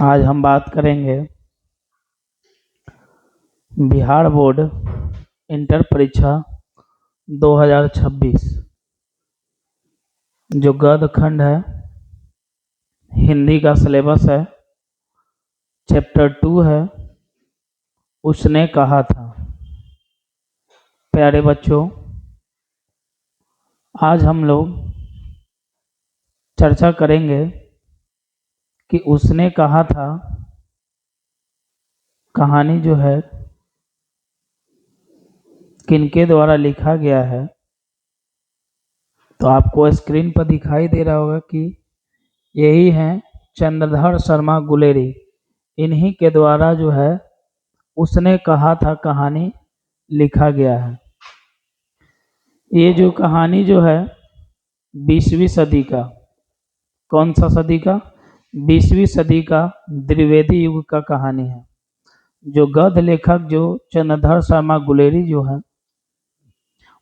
आज हम बात करेंगे बिहार बोर्ड इंटर परीक्षा 2026 जो गद्य खंड है, हिंदी का सिलेबस है, चैप्टर 2 है। उसने कहा था। प्यारे बच्चों, आज हम लोग चर्चा करेंगे कि उसने कहा था कहानी जो है किनके द्वारा लिखा गया है। तो आपको स्क्रीन पर दिखाई दे रहा होगा कि यही हैं चंद्रधर शर्मा गुलेरी। इन्हीं के द्वारा जो है उसने कहा था कहानी लिखा गया है। ये जो कहानी जो है 20वीं सदी का, कौन सा सदी का? 20वीं सदी का द्विवेदी युग का कहानी है। जो गद्य लेखक जो चंद्रधर शर्मा गुलेरी जो है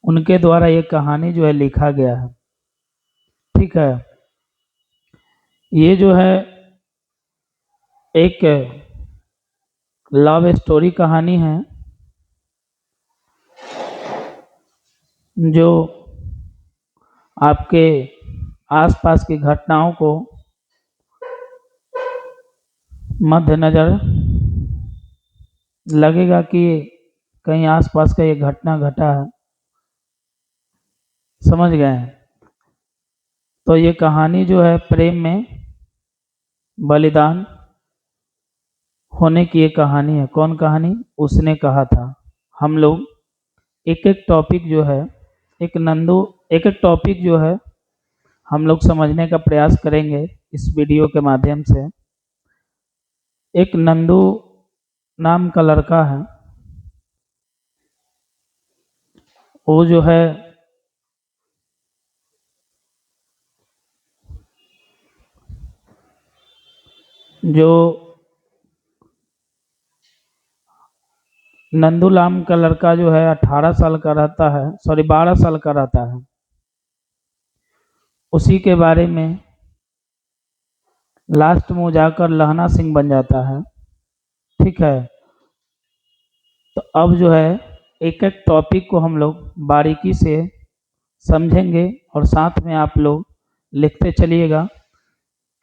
उनके द्वारा ये कहानी जो है लिखा गया है। ठीक है, ये जो है एक लव स्टोरी कहानी है जो आपके आसपास की घटनाओं को मद्देनजर लगेगा कि कहीं आसपास का ये घटना घटा है। समझ गए हैं? तो ये कहानी जो है प्रेम में बलिदान होने की एक कहानी है। कौन कहानी? उसने कहा था। हम लोग एक एक टॉपिक जो है एक एक टॉपिक जो है हम लोग समझने का प्रयास करेंगे इस वीडियो के माध्यम से। एक नंदू नाम का लड़का है, वो जो है जो नंदूलाम का लड़का जो है 18 साल का रहता है, सॉरी 12 साल का रहता है। उसी के बारे में लास्ट में वो जाकर लहना सिंह बन जाता है। ठीक है, तो अब जो है एक एक टॉपिक को हम लोग बारीकी से समझेंगे और साथ में आप लोग लिखते चलिएगा।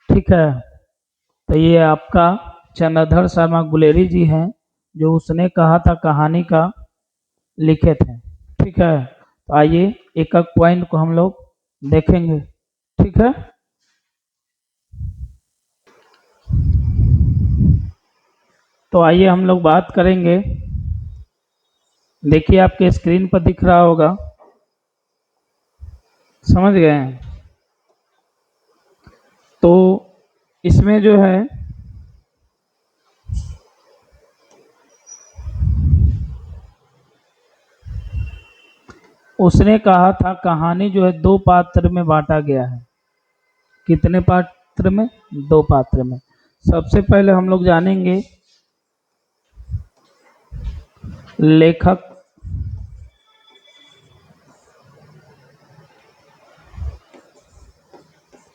ठीक है, तो ये आपका चंद्रधर शर्मा गुलेरी जी हैं जो उसने कहा था कहानी का लिखे थे। ठीक है, तो आइए एक एक पॉइंट को हम लोग देखेंगे। ठीक है, तो आइए हम लोग बात करेंगे। देखिए आपके स्क्रीन पर दिख रहा होगा, समझ गए हैं? तो इसमें जो है उसने कहा था कहानी जो है दो पात्र में बांटा गया है। कितने पात्र में? दो पात्र में। सबसे पहले हम लोग जानेंगे लेखक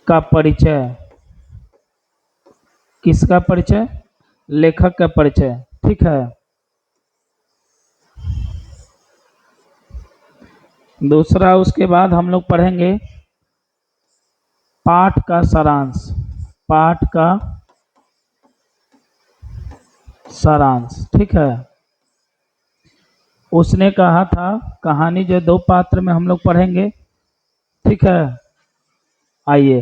का परिचय। किसका परिचय? लेखक का परिचय। ठीक है, दूसरा उसके बाद हम लोग पढ़ेंगे पाठ का सारांश। पाठ का सारांश। ठीक है, उसने कहा था कहानी जो दो पात्र में हम लोग पढ़ेंगे। ठीक है, आइए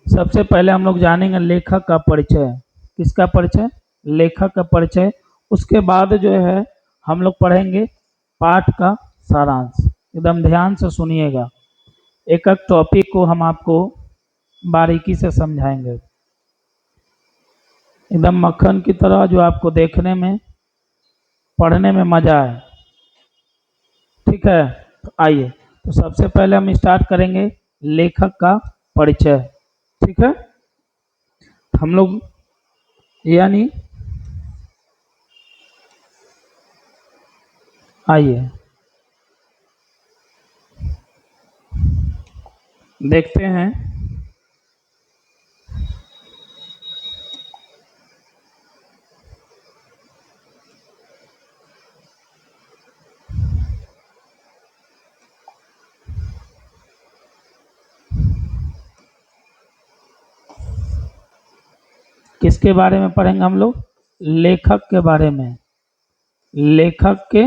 सबसे पहले हम लोग जानेंगे लेखक का परिचय। किसका परिचय? लेखक का परिचय। उसके बाद जो है हम लोग पढ़ेंगे पाठ का सारांश। एकदम ध्यान से सुनिएगा, एक एक टॉपिक को हम आपको बारीकी से समझाएंगे, एकदम मक्खन की तरह, जो आपको देखने में पढ़ने में मजा आए। ठीक है, तो आइए, तो सबसे पहले हम स्टार्ट करेंगे लेखक का परिचय। ठीक है, हम लोग यानी आइए देखते हैं किसके बारे में पढ़ेंगे हम लोग? लेखक के बारे में। लेखक के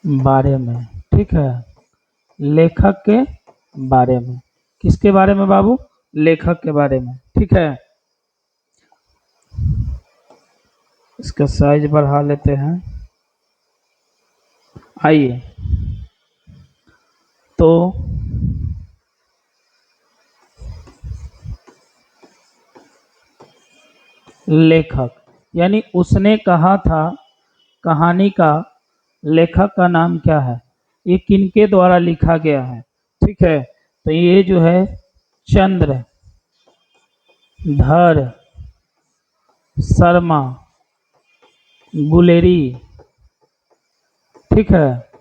बारे में, ठीक है। लेखक के बारे में। किसके बारे में बाबू? लेखक के बारे में, ठीक है। इसका साइज बढ़ा लेते हैं। आइए, तो लेखक यानी उसने कहा था, कहानी का लेखक का नाम क्या है, ये किनके द्वारा लिखा गया है, ठीक है। तो ये जो है चंद्रधर शर्मा गुलेरी, ठीक है।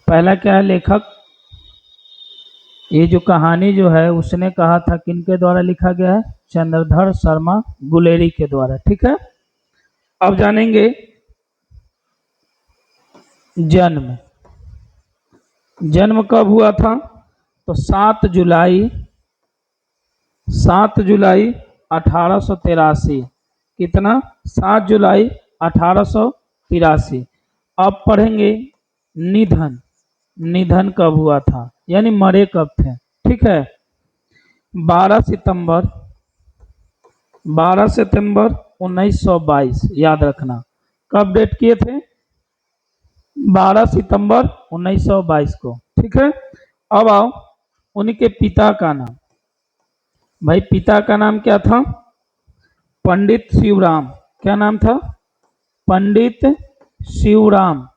पहला क्या है? लेखक। ये जो कहानी जो है उसने कहा था किनके द्वारा लिखा गया है? चंद्रधर शर्मा गुलेरी के द्वारा, ठीक है। अब जानेंगे जन्म। जन्म कब हुआ था? तो 7 जुलाई 1883। कितना? 7 जुलाई 1883। अब पढ़ेंगे निधन। निधन कब हुआ था यानी मरे कब थे, ठीक है। 12 सितंबर 1922, याद रखना। कब डेट किए थे? 12 सितंबर 1922 को, ठीक है। अब आओ उनके पिता का नाम। भाई पिता का नाम क्या था? पंडित शिवराम। क्या नाम था? पंडित शिवराम।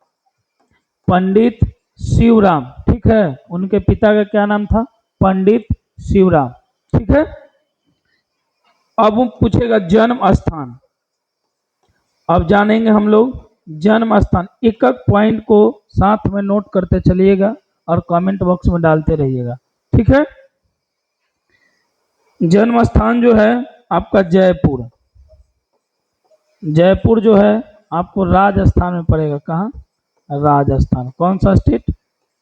पंडित शिवराम, ठीक है। उनके पिता का क्या नाम था? पंडित शिवराम, ठीक है। अब वो पूछेगा जन्म स्थान। अब जानेंगे हम लोग जन्म स्थान। एक एक पॉइंट को साथ में नोट करते चलिएगा और कमेंट बॉक्स में डालते रहिएगा, ठीक है। जन्म स्थान जो है आपका जयपुर। जयपुर जो है आपको राजस्थान में पड़ेगा। कहाँ? राजस्थान। कौन सा स्टेट?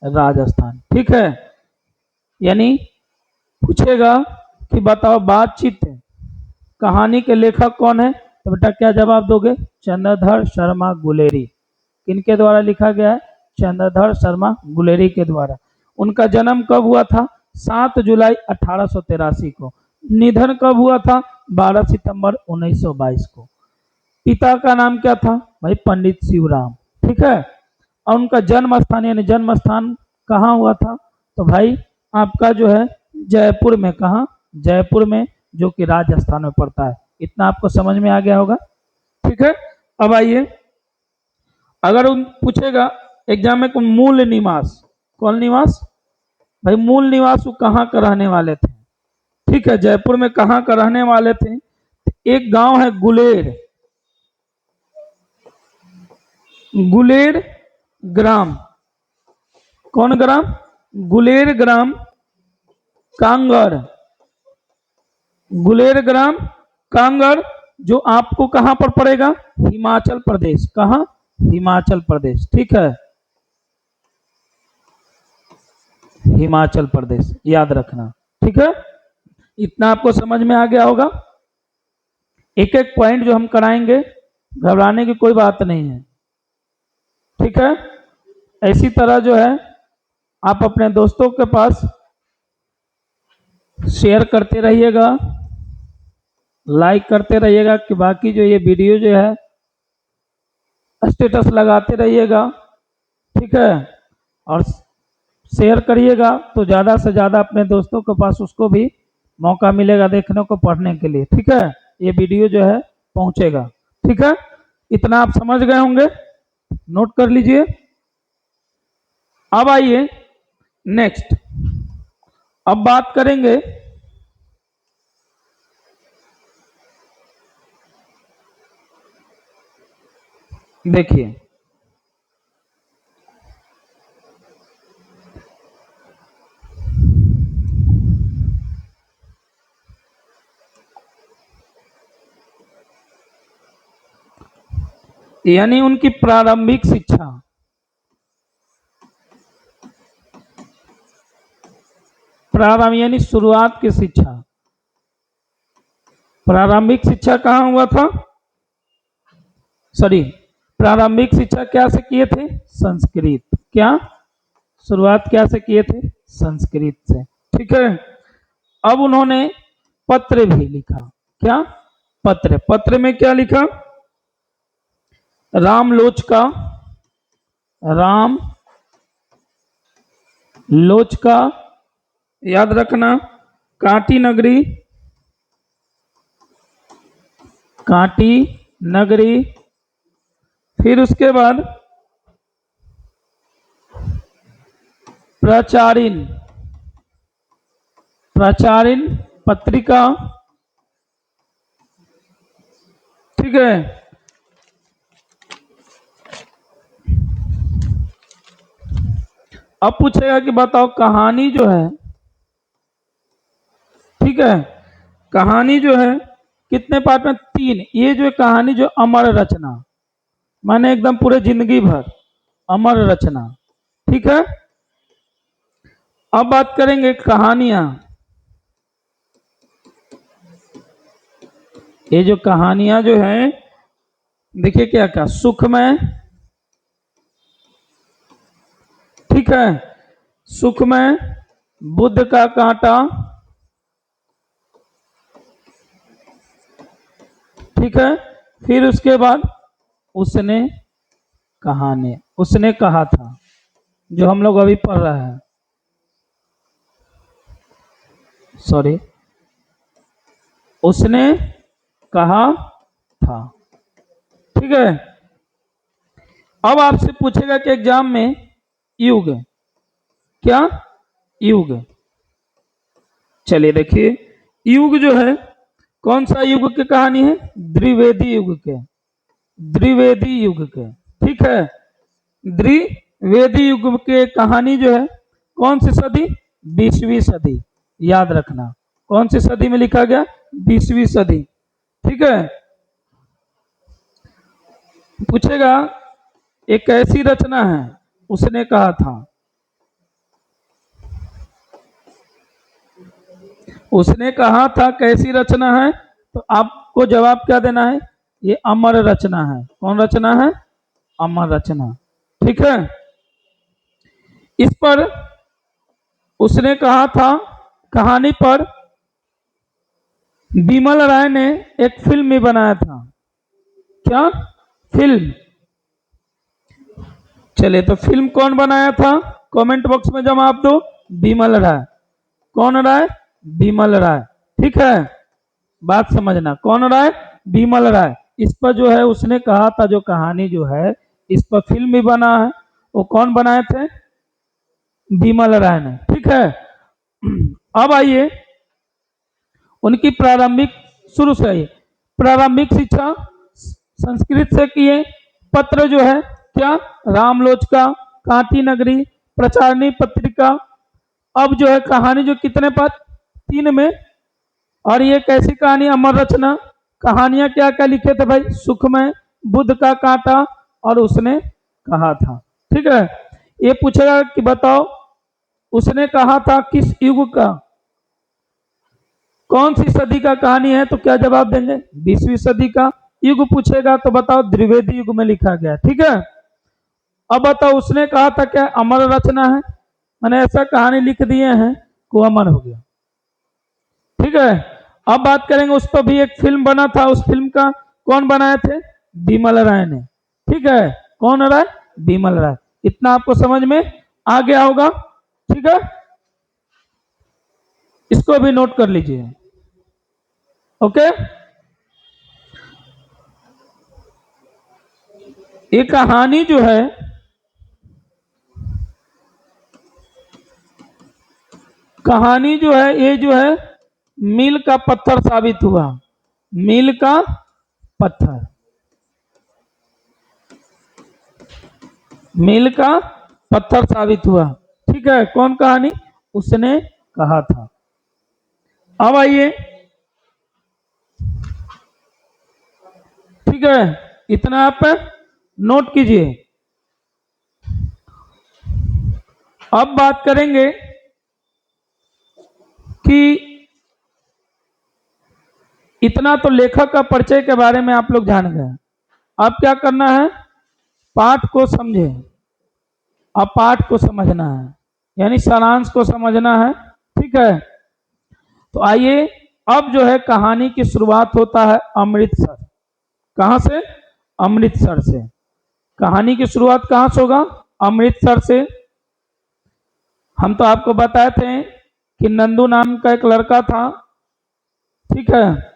राजस्थान, ठीक है। यानी पूछेगा कि बताओ बातचीत कहानी के लेखक कौन है, तो बेटा क्या जवाब दोगे? चंद्रधर शर्मा गुलेरी। किनके द्वारा लिखा गया है? चंद्रधर शर्मा गुलेरी के द्वारा। उनका जन्म कब हुआ था? 7 जुलाई 1883 को। निधन कब हुआ था? 12 सितंबर 1922 को। पिता का नाम क्या था? भाई पंडित शिवराम, ठीक है। और उनका जन्म स्थान यानी जन्म स्थान कहाँ हुआ था? तो भाई आपका जो है जयपुर में। कहाँ? जयपुर में, जो कि राजस्थान में पड़ता है। इतना आपको समझ में आ गया होगा, ठीक है। अब आइए, अगर उन पूछेगा एग्जाम में कौन मूल निवास, कौन निवास? भाई मूल निवास वो कहाँ का रहने वाले थे, ठीक है। जयपुर में कहाँ का रहने वाले थे? एक गांव है गुलेर। गुलेर ग्राम। कौन ग्राम? गुलेर ग्राम कांगड़। गुलेर ग्राम कांगड़, जो आपको कहां पर पड़ेगा? हिमाचल प्रदेश। कहां? हिमाचल प्रदेश, ठीक है। हिमाचल प्रदेश, याद रखना, ठीक है। इतना आपको समझ में आ गया होगा। एक एक पॉइंट जो हम कराएंगे, घबराने की कोई बात नहीं है, ठीक है। इसी तरह जो है आप अपने दोस्तों के पास शेयर करते रहिएगा, लाइक करते रहिएगा कि बाकी जो ये वीडियो जो है स्टेटस लगाते रहिएगा, ठीक है। और शेयर करिएगा तो ज़्यादा से ज़्यादा अपने दोस्तों के पास उसको भी मौका मिलेगा देखने को, पढ़ने के लिए, ठीक है। ये वीडियो जो है पहुंचेगा, ठीक है। इतना आप समझ गए होंगे, नोट कर लीजिए। अब आइए नेक्स्ट। अब बात करेंगे देखिए यानी उनकी प्रारंभिक शिक्षा। प्रारंभ यानी शुरुआत की शिक्षा। प्रारंभिक शिक्षा कहाँ हुआ था? सॉरी, प्रारंभिक शिक्षा क्या से किए थे? संस्कृत। क्या शुरुआत क्या से किए थे? संस्कृत से। ठीक है। अब उन्होंने पत्र भी लिखा। क्या? पत्र। पत्र में क्या लिखा? रामलोचका, राम लोचका, याद रखना, कांटी नगरी, कांटी नगरी, फिर उसके बाद प्रचारिन, प्रचारिन पत्रिका। ठीक है। अब पूछेगा कि बताओ कहानी जो है, ठीक है, कहानी जो है कितने पार्ट में? 3। ये जो कहानी जो अमर रचना, माने एकदम पूरे जिंदगी भर अमर रचना। ठीक है। अब बात करेंगे कहानियां। ये जो कहानियां जो है, देखिए क्या क्या, सुखमय, ठीक है, सुखमय, बुद्ध का कांटा, ठीक है, फिर उसके बाद उसने कहानी, उसने कहा था, जो हम लोग अभी पढ़ रहे हैं, सॉरी, उसने कहा था। ठीक है। अब आपसे पूछेगा कि एग्जाम में युग, क्या युग, चलिए देखिए, युग जो है कौन सा युग की कहानी है? द्विवेदी युग के, द्विवेदी युग के। ठीक है। द्विवेदी युग के कहानी जो है कौन सी सदी? 20वीं सदी। याद रखना, कौन सी सदी में लिखा गया? 20वीं सदी। ठीक है। पूछेगा एक ऐसी रचना है, उसने कहा था, उसने कहा था कैसी रचना है? तो आपको जवाब क्या देना है? ये अमर रचना है। कौन रचना है? अमर रचना। ठीक है। इस पर उसने कहा था कहानी पर बिमल राय ने एक फिल्म भी बनाया था। क्या फिल्म? चलिए, तो फिल्म कौन बनाया था? कमेंट बॉक्स में जवाब दो। बिमल राय। कौन राय? बिमल राय। ठीक है, बात समझना, कौन राय? बिमल राय। इस पर जो है उसने कहा था, जो कहानी जो है इस पर फिल्म भी बना है। वो कौन बनाए थे? बिमल राय ने। ठीक है। अब आइए उनकी प्रारंभिक, शुरू से आइए, प्रारंभिक शिक्षा संस्कृत से किए। पत्र जो है क्या? रामलोचका, कांटी नगरी, प्रचारणी पत्रिका। अब जो है कहानी जो कितने पार्ट? 3 में। और ये कैसी कहानी? अमर रचना। कहानियां क्या क्या लिखे थे भाई? सुखमय, बुद्ध का कांटा, और उसने कहा था। ठीक है। ये पूछेगा कि बताओ उसने कहा था किस युग का, कौन सी सदी का कहानी है? तो क्या जवाब देंगे? 20वीं सदी का। युग पूछेगा तो बताओ द्विवेदी युग में लिखा गया। ठीक है। अब बताओ उसने कहा था क्या? अमर रचना है, मैंने ऐसा कहानी लिख दिए हैं को अमर हो गया। ठीक है। अब बात करेंगे, उस पर भी एक फिल्म बना था, उस फिल्म का कौन बनाए थे? बिमल राय ने। ठीक है। कौन राय? बिमल राय। इतना आपको समझ में आ गया होगा। ठीक है, इसको भी नोट कर लीजिए। ओके। ये कहानी जो है, कहानी जो है, ये जो है मील का पत्थर साबित हुआ। मील का पत्थर, मील का पत्थर साबित हुआ। ठीक है। कौन कहानी? उसने कहा था। अब आइए, ठीक है, इतना आप नोट कीजिए। अब बात करेंगे कि इतना तो लेखक का परिचय के बारे में आप लोग जान गए। अब क्या करना है, पाठ को समझे। अब पाठ को समझना है, यानी सारांश को समझना है। ठीक है, तो आइए, अब जो है कहानी की शुरुआत होता है अमृतसर। कहाँ से? अमृतसर से। कहानी की शुरुआत कहाँ से होगा? अमृतसर से। हम तो आपको बताए थे कि नंदू नाम का एक लड़का था। ठीक है,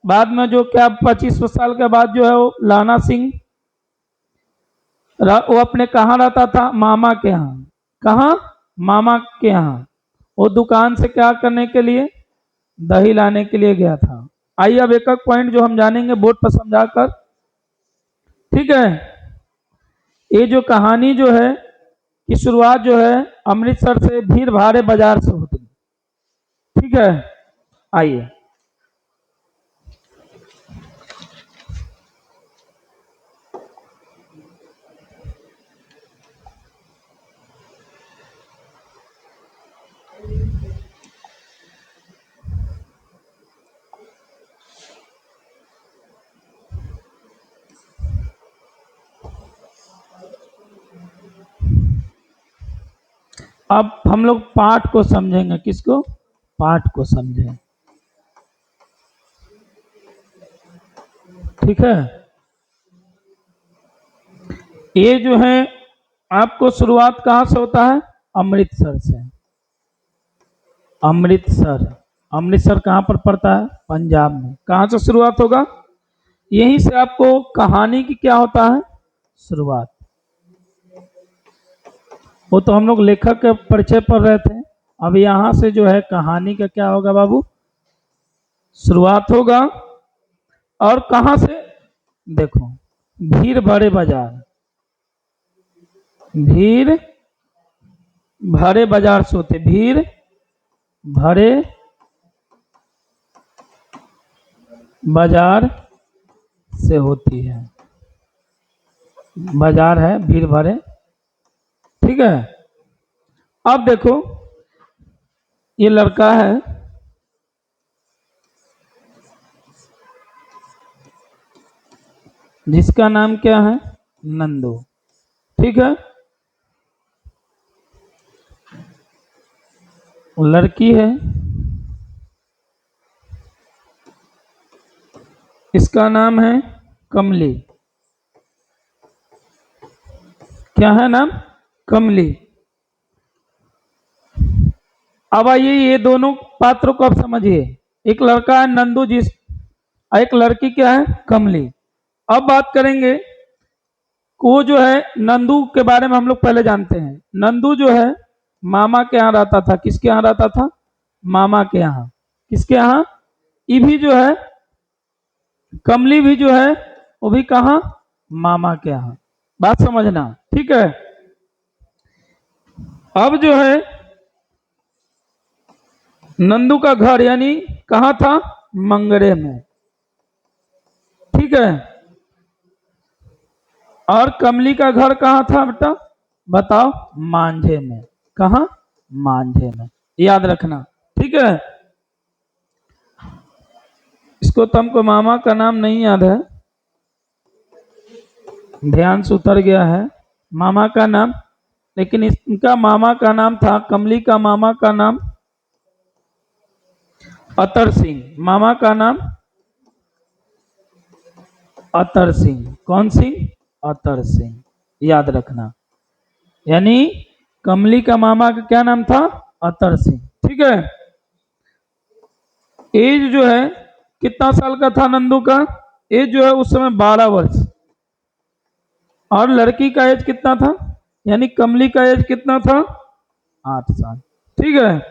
बाद में जो क्या 25 साल के बाद जो है वो लाना सिंह, वो अपने कहाँ रहता था? मामा के यहाँ। कहाँ? मामा के यहाँ। वो दुकान से क्या करने के लिए? दही लाने के लिए गया था। आइए अब एक एक पॉइंट जो हम जानेंगे बोर्ड पर समझाकर। ठीक है, ये जो कहानी जो है की शुरुआत जो है अमृतसर से भीड़ भाड़े बाजार से होती है। ठीक है, आइए। अब हम लोग पाठ को समझेंगे। किसको? पाठ को समझें। ठीक है, ये जो है आपको शुरुआत कहाँ से होता है? अमृतसर से। अमृतसर, अमृतसर कहाँ पर पड़ता है? पंजाब में। कहाँ से शुरुआत होगा? यहीं से आपको कहानी की क्या होता है? शुरुआत। वो तो हम लोग लेखक के परिचय पढ़ रहे थे। अब यहाँ से जो है कहानी का क्या होगा बाबू? शुरुआत होगा। और कहाँ से? देखो, भीड़ भरे बाजार। भीड़ भरे बाजार से होते, भीड़ भरे बाजार से होती है। बाजार है, भीड़ भरे। ठीक है, अब देखो, ये लड़का है, जिसका नाम क्या है? नंदू। ठीक है, लड़की है, इसका नाम है कमली। क्या है नाम? कमली। अब आइए ये दोनों पात्रों को आप समझिए। एक लड़का है नंदू, जिस एक लड़की क्या है? कमली। अब बात करेंगे, वो जो है नंदू के बारे में हम लोग पहले जानते हैं। नंदू जो है मामा के यहाँ रहता था। किसके यहाँ रहता था? मामा के यहाँ। किसके यहाँ? ये भी जो है कमली भी जो है वो भी कहाँ? मामा के यहाँ। बात समझना। ठीक है, अब जो है नंदू का घर यानी कहाँ था? मंगरे में। ठीक है, और कमली का घर कहाँ था बेटा? बताओ। मांझे में। कहाँ? मांझे में। याद रखना। ठीक है, इसको तो हमको मामा का नाम नहीं याद है, ध्यान से उतर गया है मामा का नाम। लेकिन इनका मामा का नाम था, कमली का मामा का नाम अतर सिंह। मामा का नाम अतर सिंह। कौन सिंह? अतर सिंह। याद रखना। यानी कमली का मामा का क्या नाम था? अतर सिंह। ठीक है, एज जो है कितना साल का था नंदू का? एज जो है उस समय 12 वर्ष। और लड़की का एज कितना था? यानी कमली का एज कितना था? 8 साल। ठीक है,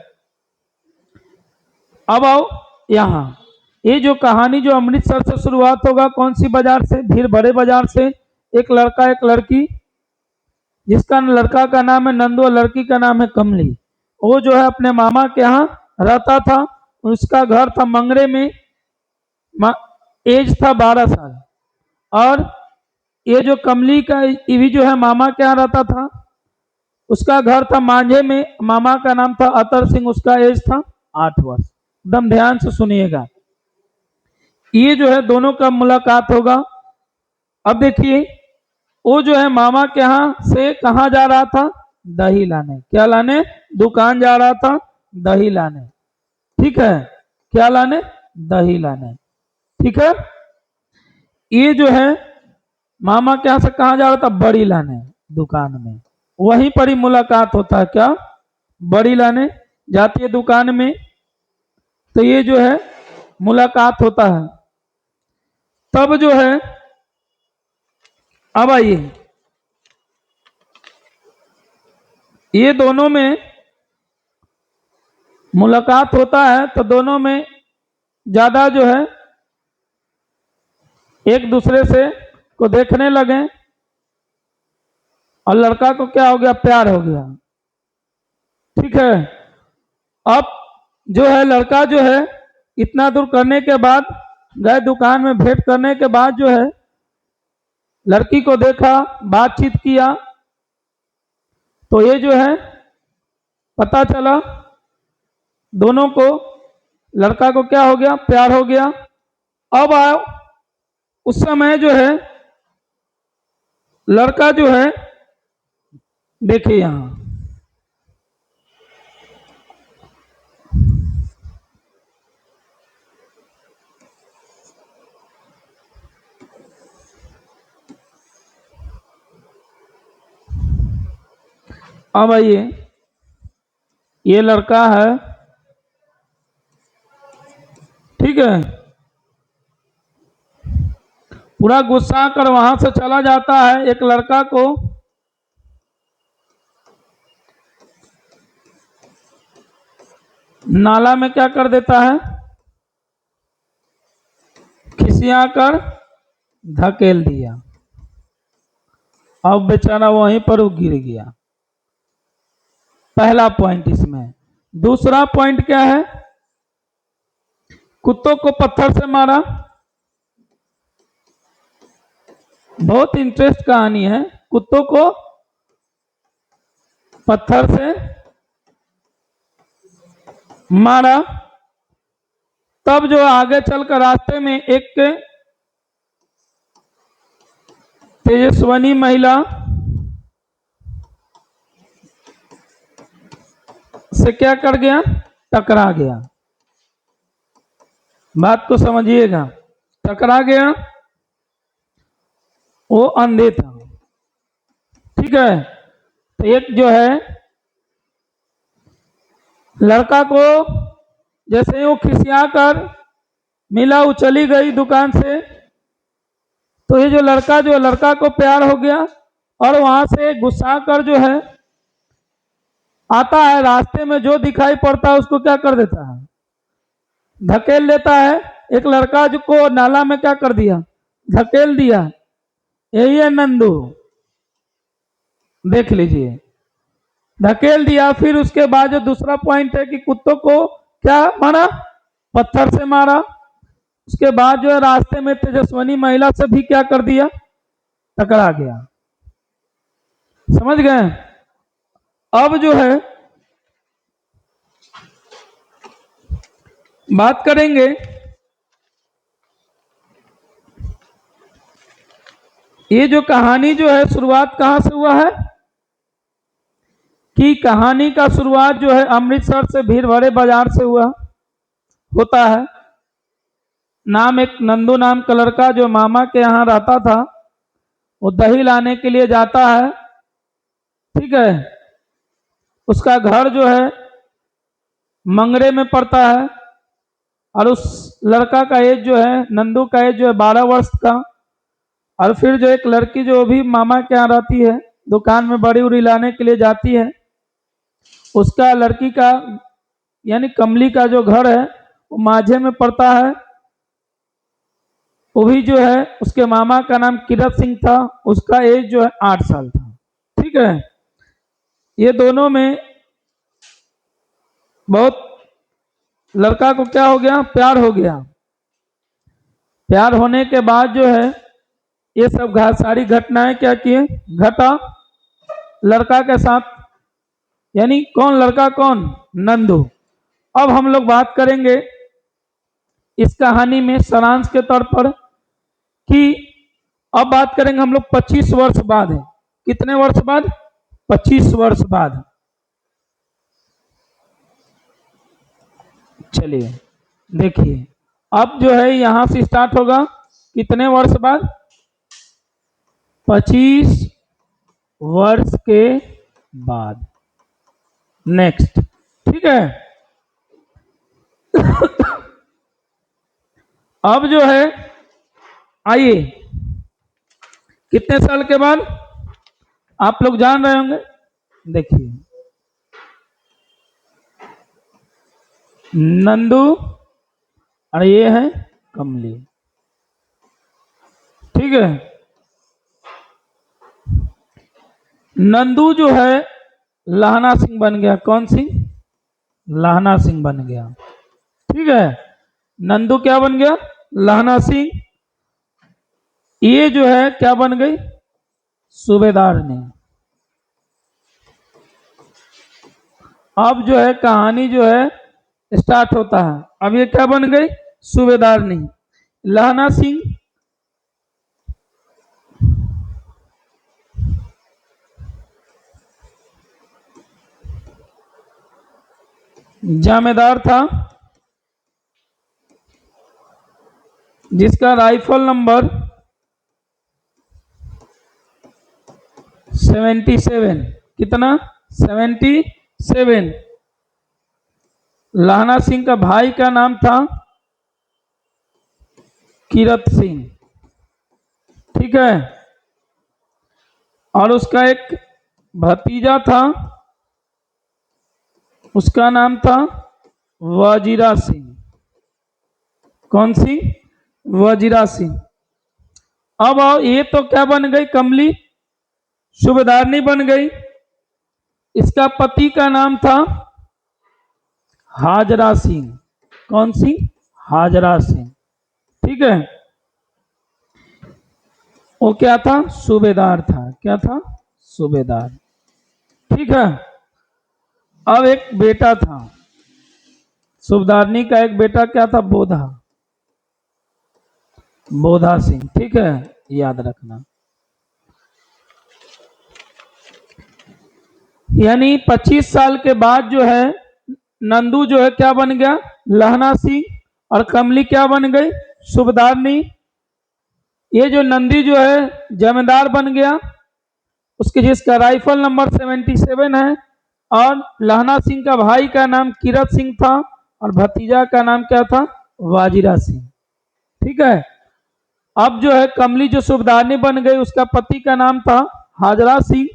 अब आओ यहाँ। ये जो कहानी जो अमृतसर से शुरुआत होगा, कौन सी बाजार से? भीड़ भरे बाजार से। एक लड़का एक लड़की, जिसका लड़का का नाम है नंदू और लड़की का नाम है कमली। वो जो है अपने मामा के यहाँ रहता था। उसका घर था मंगरे में। एज था 12 साल। और ये जो कमली का ये भी जो है मामा के यहाँ रहता था। उसका घर था मांझे में। मामा का नाम था अतर सिंह। उसका एज था 8 वर्ष। एकदम ध्यान से सुनिएगा, ये जो है दोनों का मुलाकात होगा। अब देखिए, वो जो है मामा के यहाँ से कहाँ जा रहा था? दही लाने। क्या लाने? दुकान जा रहा था दही लाने। ठीक है, क्या लाने? दही लाने। ठीक है, ये जो है मामा के यहाँ से कहाँ जा रहा था? बड़ी लाने, दुकान में। वहीं पर ही मुलाकात होता है। क्या? बड़ी लाने जाती है दुकान में, तो ये जो है मुलाकात होता है। तब जो है, अब आइए, ये दोनों में मुलाकात होता है तो दोनों में ज्यादा जो है एक दूसरे से को देखने लगे और लड़का को क्या हो गया? प्यार हो गया। ठीक है, अब जो है लड़का जो है इतना दूर करने के बाद गए दुकान में, भेंट करने के बाद जो है लड़की को देखा, बातचीत किया, तो ये जो है पता चला दोनों को, लड़का को क्या हो गया? प्यार हो गया। अब आओ, उस समय जो है लड़का जो है, देखिए यहां, अब आइए, ये लड़का है, ठीक है, पूरा गुस्सा कर वहां से चला जाता है। एक लड़का को नाला में क्या कर देता है? खिसिया कर धकेल दिया। अब बेचारा वहीं पर वो गिर गया। पहला पॉइंट इसमें। दूसरा पॉइंट क्या है? कुत्तों को पत्थर से मारा। बहुत इंटरेस्ट कहानी है। कुत्तों को पत्थर से मारा। तब जो आगे चलकर रास्ते में एक तेजस्वनी महिला से क्या कर गया? टकरा गया। बात को समझिएगा, टकरा गया। वो अंधे था। ठीक है, तो एक जो है लड़का को जैसे ही वो खिसिया कर मिला, वो चली गई दुकान से, तो ये जो लड़का को प्यार हो गया और वहां से गुस्सा कर जो है आता है, रास्ते में जो दिखाई पड़ता है उसको क्या कर देता है? धकेल देता है। एक लड़का जो को नाला में क्या कर दिया? धकेल दिया। यही है नंदू, देख लीजिए, धकेल दिया। फिर उसके बाद जो दूसरा पॉइंट है कि कुत्तों को क्या मारा? पत्थर से मारा। उसके बाद जो है रास्ते में तेजस्वनी महिला से भी क्या कर दिया? टकरा गया। समझ गए? अब जो है बात करेंगे, ये जो कहानी जो है शुरुआत कहां से हुआ है? कि कहानी का शुरुआत जो है अमृतसर से भीड़ भरे बाजार से हुआ होता है। एक नंदू नाम का लड़का जो मामा के यहाँ रहता था, वो दही लाने के लिए जाता है। ठीक है, उसका घर जो है मंगरे में पड़ता है और उस लड़का का एज जो है, नंदू का एज जो है 12 वर्ष का। और फिर जो एक लड़की जो भी मामा के यहाँ रहती है, दुकान में बड़ी उड़ी लाने के लिए जाती है, उसका लड़की का यानी कमली का जो घर है वो माझे में पड़ता है। वो भी जो है उसके मामा का नाम किरत सिंह था, उसका एज जो है 8 साल था। ठीक है, ये दोनों में बहुत, लड़का को क्या हो गया? प्यार हो गया। प्यार होने के बाद जो है ये सब सारी घटनाएं क्या किए? घटा लड़का के साथ। यानी कौन? लड़का कौन? नंदू। अब हम लोग बात करेंगे इस कहानी में सारांश के तौर पर कि अब बात करेंगे हम लोग 25 वर्ष बाद है। कितने वर्ष बाद? 25 वर्ष बाद। चलिए देखिए, अब जो है यहां से स्टार्ट होगा कितने वर्ष बाद? 25 वर्ष के बाद। नेक्स्ट, ठीक है। अब जो है आइए, कितने साल के बाद आप लोग जान रहे होंगे। देखिए, नंदू और ये है कमली, ठीक है। नंदू जो है लहना सिंह बन गया। कौन सिंह? लहना सिंह बन गया, ठीक है। नंदू क्या बन गया? लहना सिंह। ये जो है क्या बन गई? सूबेदार ने। अब जो है कहानी जो है स्टार्ट होता है। अब ये क्या बन गई? सूबेदार ने। लहना सिंह जमींदार था जिसका राइफल नंबर 77। कितना? 77। लहना सिंह का भाई का नाम था कीरत सिंह, ठीक है। और उसका एक भतीजा था, उसका नाम था वजीरा सिंह। कौन सी? वजीरा सिंह। अब आओ, ये तो क्या बन गई? कमली सूबेदारनी बन गई। इसका पति का नाम था हाजरा सिंह। कौन सी? हाजरा सिंह, ठीक है। वो क्या था? सूबेदार था। क्या था? सूबेदार, ठीक है। अब एक बेटा था, सूबेदारनी का एक बेटा क्या था? बोधा, बोधा सिंह, ठीक है, याद रखना। यानी 25 साल के बाद जो है नंदू जो है क्या बन गया? लहना सिंह। और कमली क्या बन गई? सूबेदारनी। ये जो नंदी जो है जमींदार बन गया, उसके जिसका राइफल नंबर 77 है। और लहना सिंह का भाई का नाम कीरत सिंह था और भतीजा का नाम क्या था? वाजिरा सिंह, ठीक है। अब जो है कमली जो सूबेदारनी बन गई, उसका पति का नाम था हाजरा सिंह,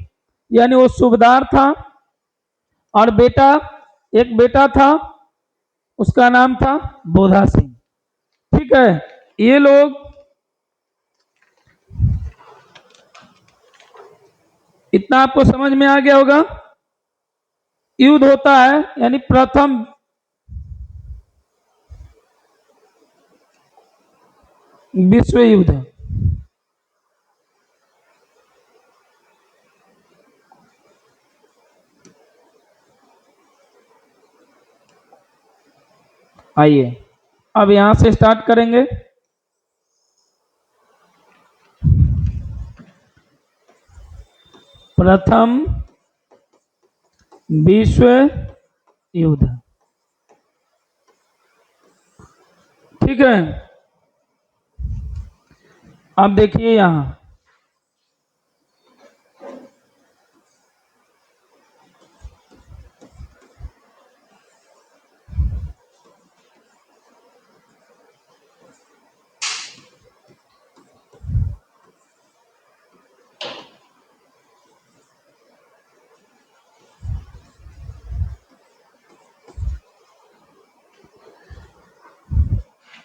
यानी वो सूबेदार था। और बेटा, एक बेटा था, उसका नाम था बोधा सिंह, ठीक है। ये लोग, इतना आपको समझ में आ गया होगा। युद्ध होता है, यानी प्रथम विश्व युद्ध। आइए अब यहां से स्टार्ट करेंगे। प्रथम विश्व युद्ध, ठीक है। अब देखिए यहां,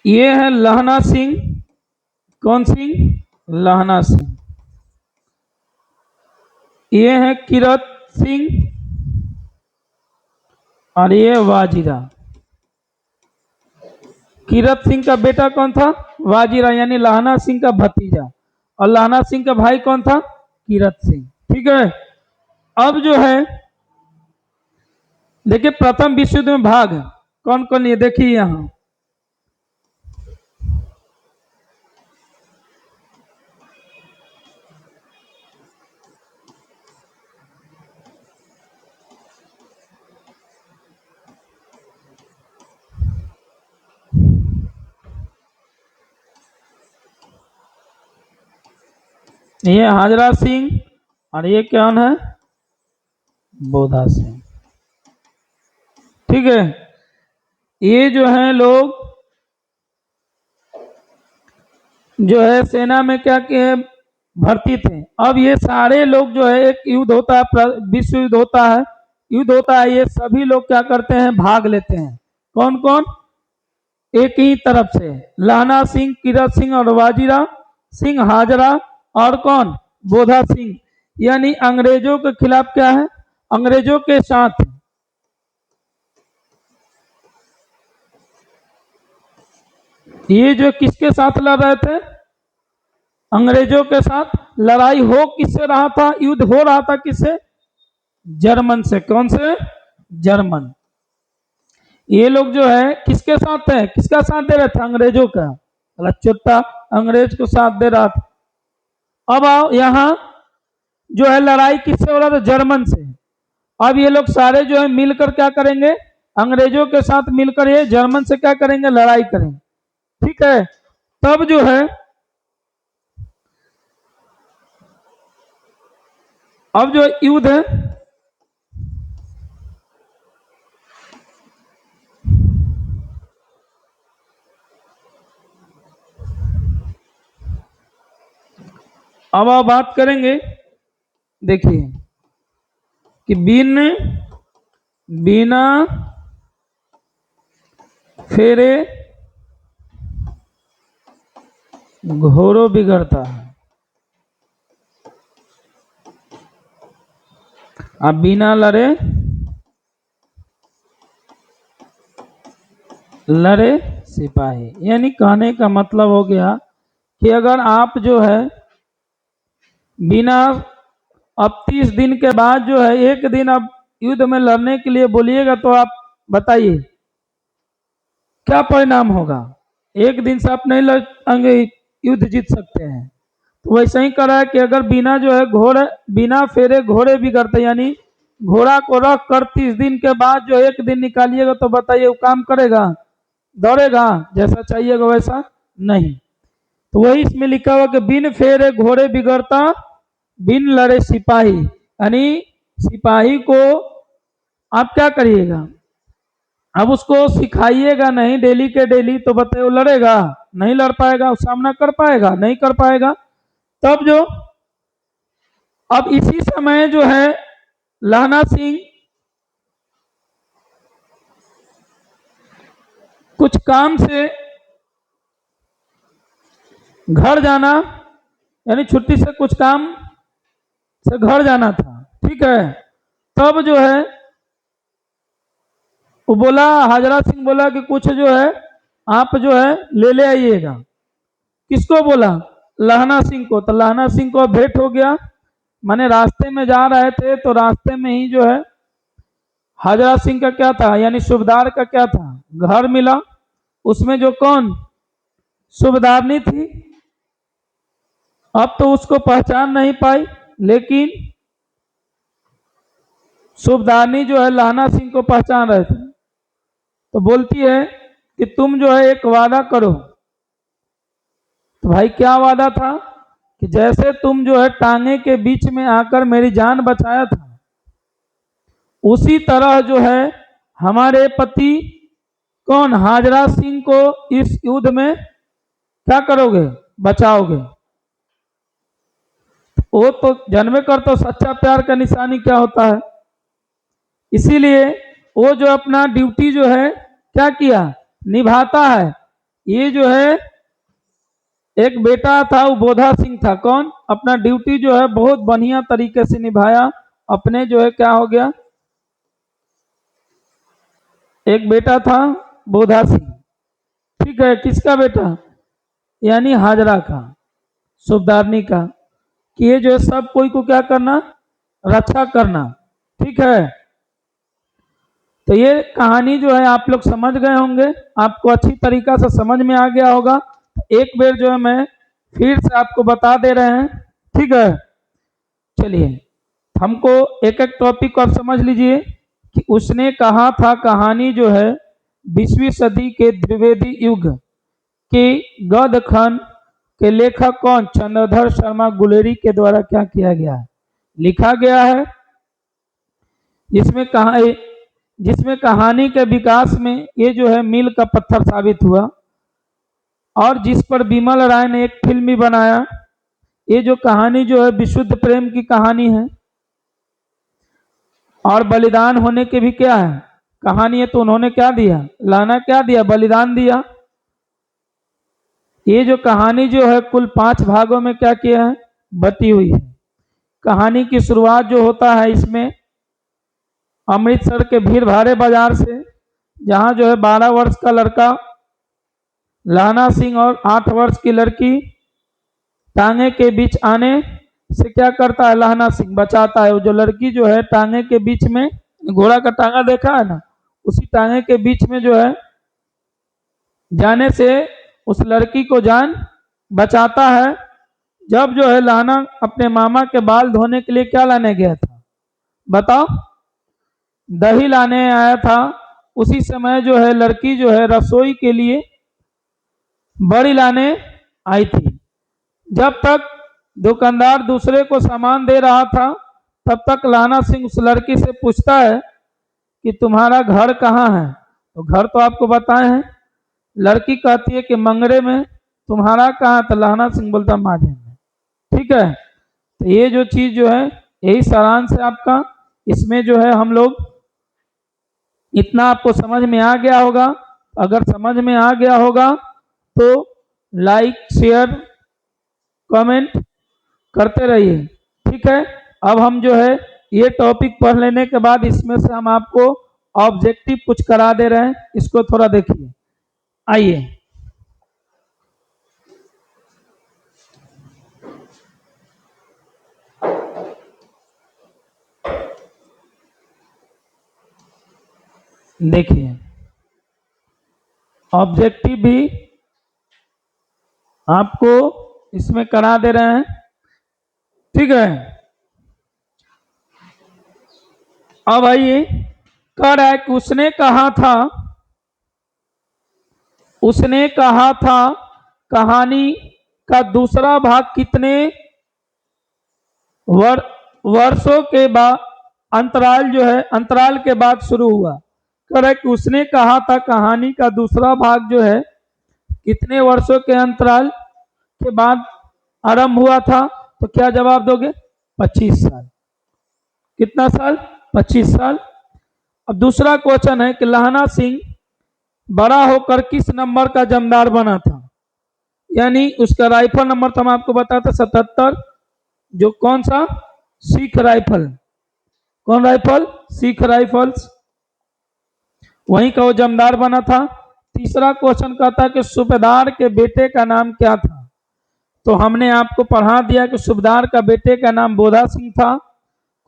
ये है लहना सिंह। कौन सिंह? लहना सिंह। ये है कीरत सिंह और ये वाजिरा। कीरत सिंह का बेटा कौन था? वाजिरा, यानी लहना सिंह का भतीजा। और लहना सिंह का भाई कौन था? कीरत सिंह, ठीक है। अब जो है देखिए, प्रथम विश्व युद्ध में भाग कौन कौन, ये देखिए यहाँ ये हाजरा सिंह और ये कौन है, बोधा सिंह। ठीक है, ये जो है लोग जो है सेना में क्या किए, भर्ती थे। अब ये सारे लोग जो है, एक युद्ध होता है, विश्व युद्ध होता है, युद्ध होता है, ये सभी लोग क्या करते हैं, भाग लेते हैं। कौन कौन, एक ही तरफ से, लहना सिंह, किरत सिंह और वाजीरा सिंह हाजरा, और कौन, बोधा सिंह। यानी अंग्रेजों के खिलाफ क्या है, अंग्रेजों के साथ। ये जो किसके साथ लड़ रहे थे, अंग्रेजों के साथ। लड़ाई हो किससे रहा था, युद्ध हो रहा था किससे, जर्मन से। कौन से, जर्मन। ये लोग जो है किसके साथ है, किसका साथ दे रहे थे, अंग्रेजों का। चुट्टा अंग्रेज को साथ दे रहा था। अब आओ यहाँ, जो है लड़ाई किससे हो रहा था, जर्मन से। अब ये लोग सारे जो है मिलकर क्या करेंगे, अंग्रेजों के साथ मिलकर ये जर्मन से क्या करेंगे, लड़ाई करेंगे। ठीक है, तब जो है, अब जो युद्ध है, अब आप बात करेंगे, देखिए कि बिना फेरे घोड़ों बिगड़ता है। अब बिना लड़े लड़े सिपाही। यानी कहने का मतलब हो गया कि अगर आप जो है बिना, अब 30 दिन के बाद जो है एक दिन अब युद्ध में लड़ने के लिए बोलिएगा, तो आप बताइए क्या परिणाम होगा। एक दिन से आप नहीं लड़ेंगे, युद्ध जीत सकते हैं। तो वैसे ही करा है कि अगर बिना जो है घोड़े, बिना फेरे घोड़े बिगड़ते, यानी घोड़ा को रख कर 30 दिन के बाद जो एक दिन निकालिएगा, तो बताइए वो काम करेगा, दौड़ेगा जैसा चाहिएगा वैसा नहीं। तो वही इसमें लिखा हुआ कि बिन फेरे घोड़े बिगड़ता, बिन लड़े सिपाही। यानी सिपाही को आप क्या करिएगा, अब उसको सिखाइएगा नहीं डेली के डेली, तो बताइए वो लड़ेगा, नहीं लड़ पाएगा, वो सामना कर पाएगा, नहीं कर पाएगा। तब जो, अब इसी समय जो है लहना सिंह कुछ काम से घर जाना, यानी छुट्टी से कुछ काम से घर जाना था। ठीक है, तब जो है वो बोला, हाजरा सिंह बोला कि कुछ जो है आप जो है ले ले आइएगा। किसको बोला, लहना सिंह को। तो लहना सिंह को भेंट हो गया, माने रास्ते में जा रहे थे, तो रास्ते में ही जो है हाजरा सिंह का क्या था, यानी सूबेदार का क्या था, घर मिला। उसमें जो कौन, सूबेदारनी थी। अब तो उसको पहचान नहीं पाई, लेकिन सूबेदारनी जो है लहना सिंह को पहचान रहे थे। तो बोलती है कि तुम जो है एक वादा करो। तो भाई क्या वादा था, कि जैसे तुम जो है टांगे के बीच में आकर मेरी जान बचाया था, उसी तरह जो है हमारे पति कौन, हाजरा सिंह को इस युद्ध में क्या करोगे, बचाओगे। वो तो जन्मे कर, तो सच्चा प्यार का निशानी क्या होता है। इसीलिए वो जो अपना ड्यूटी जो है क्या किया, निभाता है। ये जो है एक बेटा था, वो बोधा सिंह था। कौन, अपना ड्यूटी जो है बहुत बढ़िया तरीके से निभाया। अपने जो है क्या हो गया, एक बेटा था बोधा सिंह। ठीक है, किसका बेटा, यानी हाजरा का, सूबेदारनी का। कि ये जो है सब कोई को क्या करना, रक्षा करना। ठीक है, तो ये कहानी जो है आप लोग समझ गए होंगे, आपको अच्छी तरीका से समझ में आ गया होगा। एक बार जो है मैं फिर से आपको बता दे रहे हैं, ठीक है। चलिए हमको एक एक टॉपिक को आप समझ लीजिए कि उसने कहा था कहानी जो है 20वीं सदी के द्विवेदी युग के गद्य खंड के लेखक कौन, चंद्रधर शर्मा गुलेरी के द्वारा क्या किया गया है, लिखा गया है, जिसमें कहानी के विकास में ये जो है मील का पत्थर साबित हुआ और जिस पर बिमल राय ने एक फिल्म भी बनाया। ये जो कहानी जो है विशुद्ध प्रेम की कहानी है और बलिदान होने के भी क्या है कहानी है। तो उन्होंने क्या दिया, लाना क्या दिया, बलिदान दिया। ये जो कहानी जो है कुल 5 भागों में क्या किया है, बटी हुई है। कहानी की शुरुआत जो होता है इसमें अमृतसर के भीड़ भाड़े बाजार से, जहां जो है 12 वर्ष का लड़का लहना सिंह और 8 वर्ष की लड़की टांगे के बीच आने से क्या करता है, लहना सिंह बचाता है। वो जो लड़की जो है टांगे के बीच में, घोड़ा का टांगा देखा है ना, उसी टांगे के बीच में जो है जाने से उस लड़की को जान बचाता है। जब जो है लहना अपने मामा के बाल धोने के लिए क्या लाने गया था, बताओ, दही लाने आया था। उसी समय जो है लड़की जो है रसोई के लिए बड़ी लाने आई थी। जब तक दुकानदार दूसरे को सामान दे रहा था तब तक लहना सिंह उस लड़की से पूछता है कि तुम्हारा घर कहाँ है। तो घर तो आपको बताए हैं। लड़की कहती है कि मंगरे में। तुम्हारा कहाँ, तो लहना सिंह बोलता माझे में। ठीक है, तो ये जो चीज जो है यही सारांश है आपका। इसमें जो है हम लोग इतना आपको समझ में आ गया होगा। अगर समझ में आ गया होगा तो लाइक शेयर कमेंट करते रहिए, ठीक है। अब हम जो है ये टॉपिक पढ़ लेने के बाद इसमें से हम आपको ऑब्जेक्टिव कुछ करा दे रहे हैं, इसको थोड़ा देखिए। आइए, देखिए ऑब्जेक्टिव भी आपको इसमें करा दे रहे हैं, ठीक है। अब आइए, कह रहा है कि उसने कहा था कहानी का दूसरा भाग कितने वर्षों के बाद अंतराल के बाद शुरू हुआ। कह रहा है कि उसने कहा था कहानी का दूसरा भाग जो है कितने वर्षों के अंतराल के बाद आरंभ हुआ था। तो क्या जवाब दोगे, 25 साल। कितना साल, 25 साल। अब दूसरा क्वेश्चन है कि लहना सिंह बड़ा होकर किस नंबर का जमींदार बना था। यानी उसका राइफल नंबर तो हम आपको बताते 77, जो कौन सा, सिख राइफल। कौन राइफल, सिख राइफल्स, वहीं का वो जमींदार बना था। तीसरा क्वेश्चन कहता है कि सूबेदार के बेटे का नाम क्या था। तो हमने आपको पढ़ा दिया कि सूबेदार का बेटे का नाम बोधा सिंह था।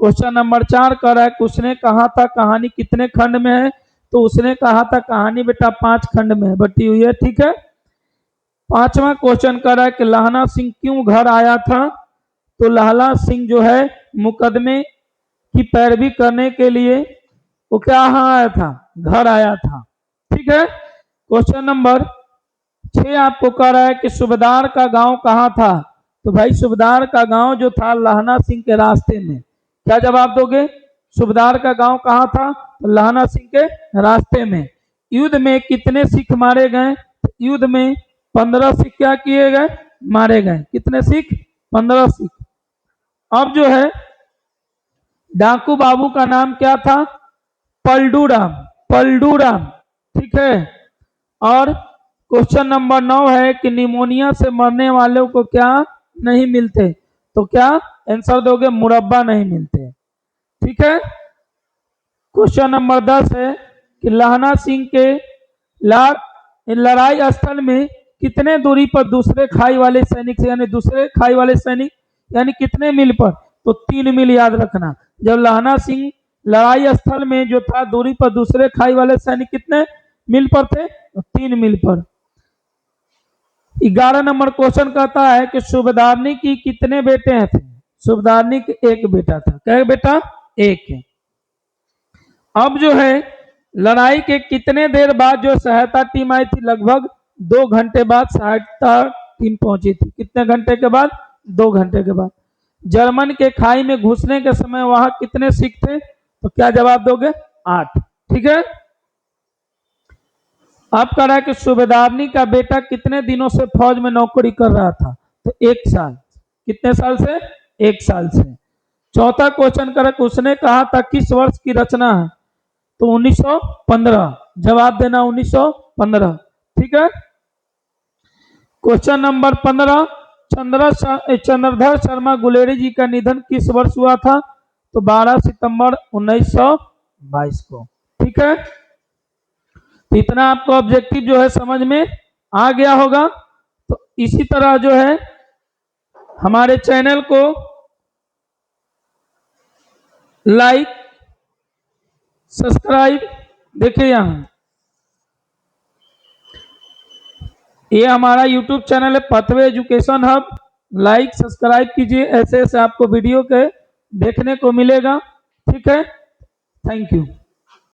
क्वेश्चन नंबर 4 कह रहा है कि उसने कहा था कहानी कितने खंड में है। तो उसने कहा था कहानी बेटा 5 खंड में है, बटी हुई है, ठीक है। 5वां क्वेश्चन कह रहा है कि लहना सिंह क्यों घर आया था। तो लहना सिंह जो है मुकदमे की पैरवी करने के लिए वो क्या आया था, घर आया था, ठीक है। क्वेश्चन नंबर 6 आपको कह रहा है कि सूबेदार का गांव कहाँ था। तो भाई सूबेदार का गांव जो था लहना सिंह के रास्ते में। क्या जवाब दोगे, सूबेदार का गांव कहाँ था, तो लहना सिंह के रास्ते में। युद्ध में कितने सिख मारे गए, युद्ध में 15 सिख क्या किए गए, मारे गए। कितने सिख, 15 सिख। अब जो है डाकू बाबू का नाम क्या था, पलडूराम, पलडूराम, ठीक है। और क्वेश्चन नंबर 9 है कि निमोनिया से मरने वालों को क्या नहीं मिलते। तो क्या आंसर दोगे, मुरब्बा नहीं मिलते, ठीक है। क्वेश्चन नंबर 10 है कि लहना सिंह के लड़ाई स्थल में कितने दूरी पर दूसरे खाई वाले सैनिक से, यानी दूसरे खाई वाले सैनिक यानी कितने मील पर। तो 3 मील याद रखना। जब लहना सिंह लड़ाई स्थल में जो था दूरी पर दूसरे खाई वाले सैनिक कितने मील पर थे? 3 मील पर। 11 नंबर क्वेश्चन कहता है कि सूबेदारनी की कितने बेटे थे? सूबेदारनी के एक बेटा था। क्या बेटा? एक है। अब जो है लड़ाई के कितने देर बाद जो सहायता टीम आई थी? लगभग 2 घंटे बाद सहायता टीम पहुंची थी। कितने घंटे के बाद? 2 घंटे के बाद। जर्मन के खाई में घुसने के समय वहां कितने सिख थे? तो क्या जवाब दोगे? 8। ठीक है। अब कह रहा है कि सूबेदारनी का बेटा कितने दिनों से फौज में नौकरी कर रहा था? तो 1 साल। कितने साल से? 1 साल से। चौथा क्वेश्चन कर उसने कहा था किस वर्ष की रचना है? तो 1915। जवाब देना 1915। ठीक है। क्वेश्चन नंबर 15, चंद्रधर शर्मा गुलेरी जी का निधन किस वर्ष हुआ था? तो 12 सितंबर 1922 को। ठीक है। तो इतना आपको ऑब्जेक्टिव जो है समझ में आ गया होगा। तो इसी तरह जो है हमारे चैनल को लाइक, सब्सक्राइब, देखिए यहाँ ये हमारा यूट्यूब चैनल है pathway education hub. Like subscribe कीजिए, ऐसे ऐसे आपको वीडियो के देखने को मिलेगा। ठीक है। Thank you.